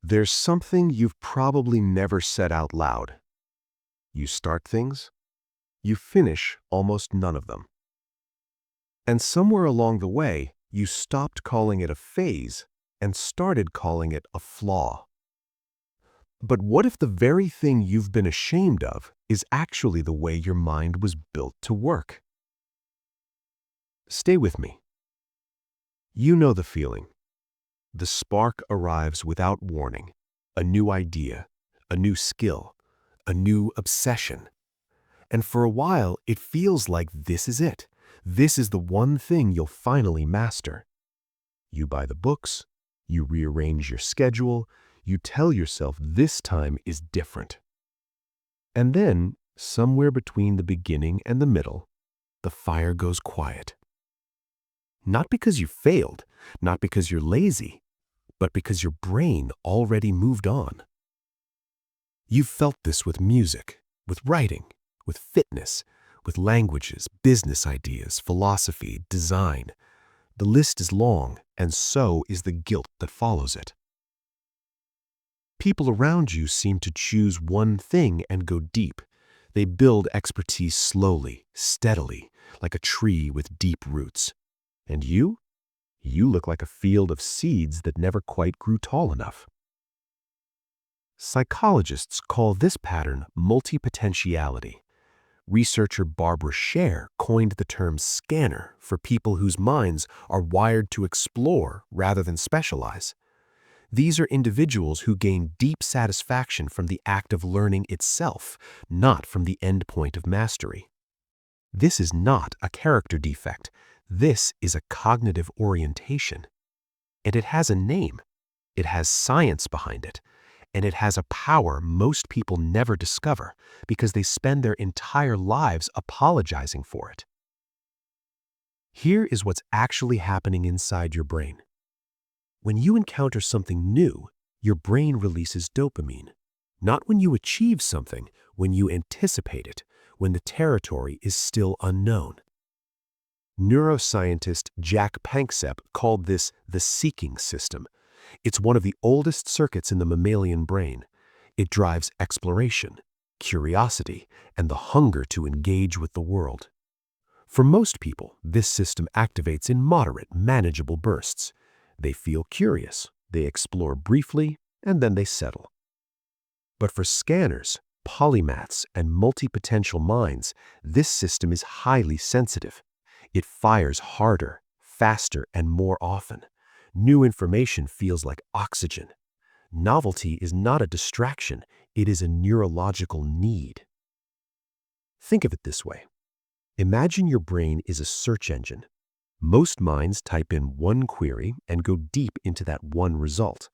There's something you've probably never said out loud. You start things, you finish almost none of them. And somewhere along the way, you stopped calling it a phase and started calling it a flaw. But what if the very thing you've been ashamed of is actually the way your mind was built to work? Stay with me. You know the feeling. The spark arrives without warning. A new idea, a new skill, a new obsession. And for a while, it feels like this is it. This is the one thing you'll finally master. You buy the books, you rearrange your schedule, you tell yourself this time is different. And then, somewhere between the beginning and the middle, the fire goes quiet. Not because you failed, not because you're lazy, but because your brain already moved on. You've felt this with music, with writing, with fitness, with languages, business ideas, philosophy, design. The list is long, and so is the guilt that follows it. People around you seem to choose one thing and go deep. They build expertise slowly, steadily, like a tree with deep roots. And you? You look like a field of seeds that never quite grew tall enough. Psychologists call this pattern multipotentiality. Researcher Barbara Scher coined the term scanner for people whose minds are wired to explore rather than specialize. These are individuals who gain deep satisfaction from the act of learning itself, not from the end point of mastery. This is not a character defect. This is a cognitive orientation. And it has a name. It has science behind it. And it has a power most people never discover because they spend their entire lives apologizing for it. Here is what's actually happening inside your brain. When you encounter something new, your brain releases dopamine. Not when you achieve something, when you anticipate it, when the territory is still unknown. Neuroscientist Jack Panksepp called this the seeking system. It's one of the oldest circuits in the mammalian brain. It drives exploration, curiosity, and the hunger to engage with the world. For most people, this system activates in moderate, manageable bursts. They feel curious, they explore briefly, and then they settle. But for scanners, polymaths, and multipotential minds, this system is highly sensitive. It fires harder, faster, and more often. New information feels like oxygen. Novelty is not a distraction, it is a neurological need. Think of it this way. Imagine your brain is a search engine. Most minds type in one query and go deep into that one result.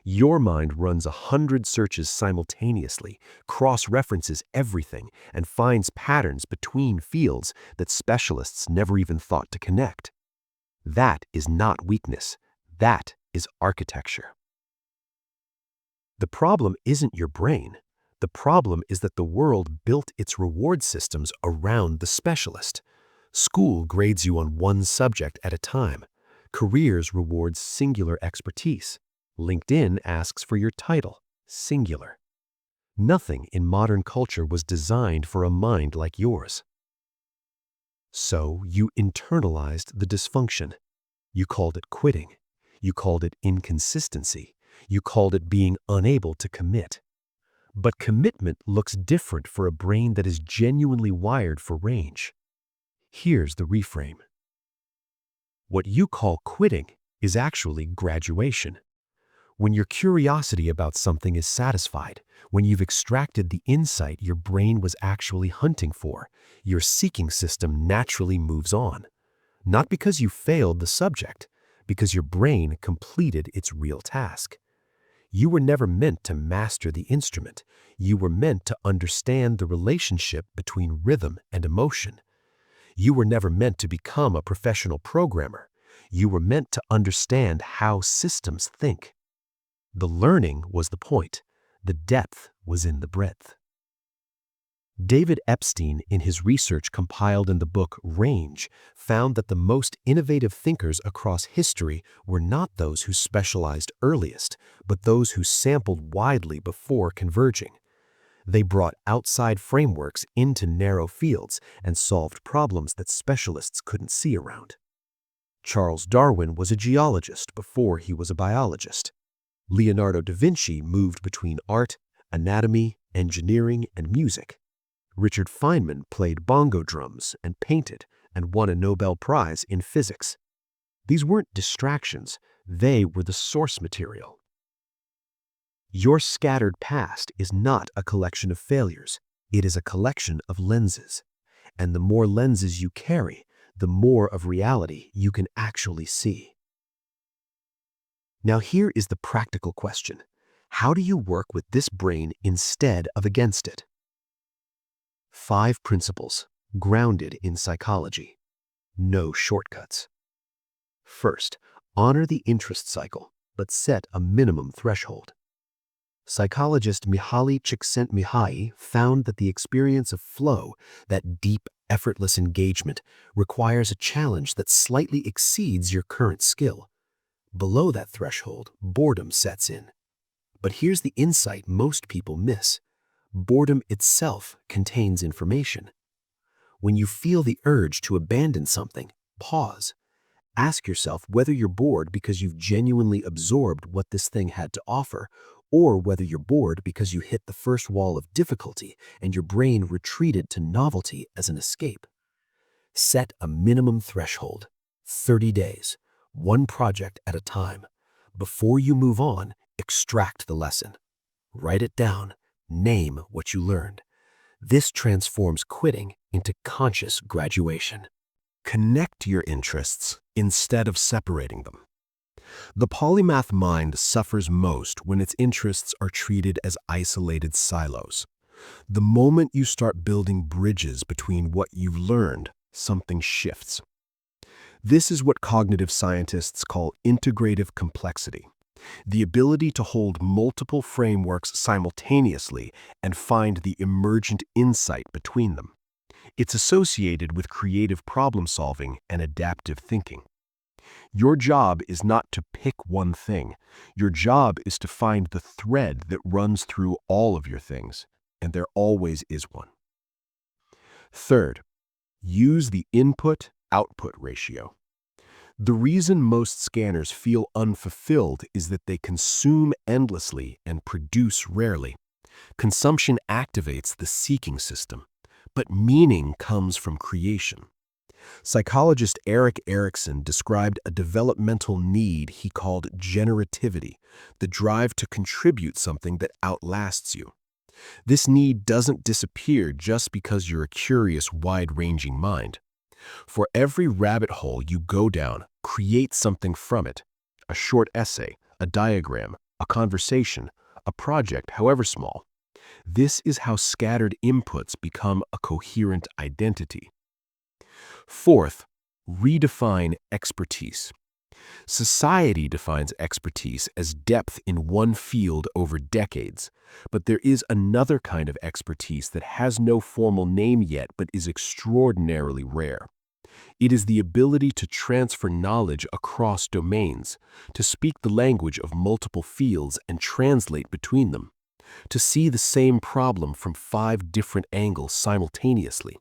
Your mind runs 100 searches simultaneously, cross-references everything, and finds patterns between fields that specialists never even thought to connect. That is not weakness. That is architecture. The problem isn't your brain. The problem is that the world built its reward systems around the specialist. School grades you on one subject at a time. Careers rewards singular expertise. LinkedIn asks for your title, singular. Nothing in modern culture was designed for a mind like yours. So you internalized the dysfunction. You called it quitting. You called it inconsistency. You called it being unable to commit. But commitment looks different for a brain that is genuinely wired for range. Here's the reframe. What you call quitting is actually graduation. When your curiosity about something is satisfied, when you've extracted the insight your brain was actually hunting for, your seeking system naturally moves on. Not because you failed the subject, because your brain completed its real task. You were never meant to master the instrument. You were meant to understand the relationship between rhythm and emotion. You were never meant to become a professional programmer. You were meant to understand how systems think. The learning was the point. The depth was in the breadth. David Epstein, in his research compiled in the book Range, found that the most innovative thinkers across history were not those who specialized earliest, but those who sampled widely before converging. They brought outside frameworks into narrow fields and solved problems that specialists couldn't see around. Charles Darwin was a geologist before he was a biologist. Leonardo da Vinci moved between art, anatomy, engineering, and music. Richard Feynman played bongo drums and painted and won a Nobel Prize in physics. These weren't distractions, they were the source material. Your scattered past is not a collection of failures, it is a collection of lenses. And the more lenses you carry, the more of reality you can actually see. Now here is the practical question. How do you work with this brain instead of against it? 5 principles, grounded in psychology. No shortcuts. First, honor the interest cycle, but set a minimum threshold. Psychologist Csikszentmihalyi found that the experience of flow, that deep, effortless engagement, requires a challenge that slightly exceeds your current skill. Below that threshold, boredom sets in. But here's the insight most people miss. Boredom itself contains information. When you feel the urge to abandon something, pause. Ask yourself whether you're bored because you've genuinely absorbed what this thing had to offer, or whether you're bored because you hit the first wall of difficulty and your brain retreated to novelty as an escape. Set a minimum threshold, 30 days, one project at a time. Before you move on, extract the lesson. Write it down, name what you learned. This transforms quitting into conscious graduation. Connect your interests instead of separating them. The polymath mind suffers most when its interests are treated as isolated silos. The moment you start building bridges between what you've learned, something shifts. This is what cognitive scientists call integrative complexity, the ability to hold multiple frameworks simultaneously and find the emergent insight between them. It's associated with creative problem-solving and adaptive thinking. Your job is not to pick one thing. Your job is to find the thread that runs through all of your things, and there always is one. Third, use the input-output ratio. The reason most scanners feel unfulfilled is that they consume endlessly and produce rarely. Consumption activates the seeking system, but meaning comes from creation. Psychologist Erik Erikson described a developmental need he called generativity, the drive to contribute something that outlasts you. This need doesn't disappear just because you're a curious, wide-ranging mind. For every rabbit hole you go down, create something from it. A short essay, a diagram, a conversation, a project, however small. This is how scattered inputs become a coherent identity. Fourth, redefine expertise. Society defines expertise as depth in one field over decades, but there is another kind of expertise that has no formal name yet but is extraordinarily rare. It is the ability to transfer knowledge across domains, to speak the language of multiple fields and translate between them, to see the same problem from 5 different angles simultaneously.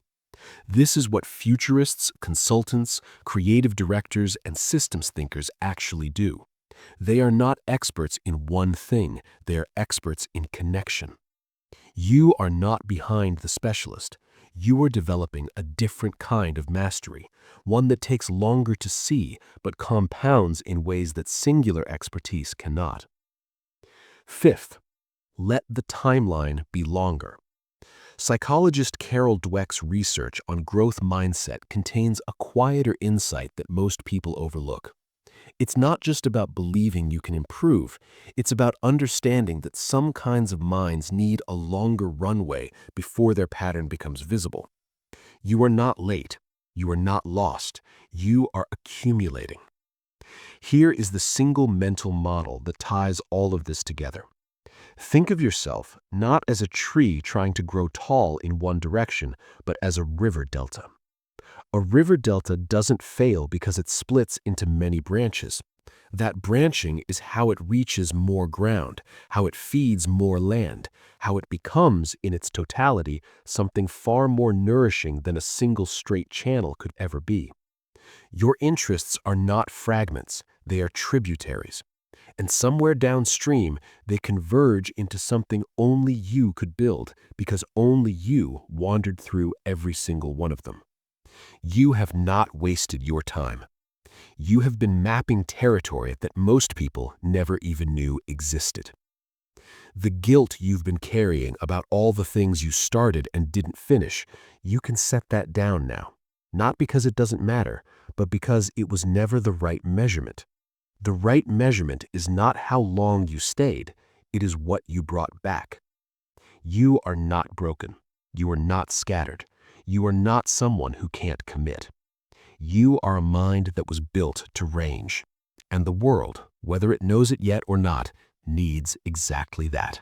This is what futurists, consultants, creative directors, and systems thinkers actually do. They are not experts in one thing, they are experts in connection. You are not behind the specialist. You are developing a different kind of mastery, one that takes longer to see but compounds in ways that singular expertise cannot. Fifth, let the timeline be longer. Psychologist Carol Dweck's research on growth mindset contains a quieter insight that most people overlook. It's not just about believing you can improve, it's about understanding that some kinds of minds need a longer runway before their pattern becomes visible. You are not late, you are not lost, you are accumulating. Here is the single mental model that ties all of this together. Think of yourself not as a tree trying to grow tall in one direction, but as a river delta. A river delta doesn't fail because it splits into many branches. That branching is how it reaches more ground, how it feeds more land, how it becomes, in its totality, something far more nourishing than a single straight channel could ever be. Your interests are not fragments, they are tributaries. And somewhere downstream, they converge into something only you could build because only you wandered through every single one of them. You have not wasted your time. You have been mapping territory that most people never even knew existed. The guilt you've been carrying about all the things you started and didn't finish, you can set that down now. Not because it doesn't matter, but because it was never the right measurement. The right measurement is not how long you stayed, it is what you brought back. You are not broken. You are not scattered. You are not someone who can't commit. You are a mind that was built to range. And the world, whether it knows it yet or not, needs exactly that.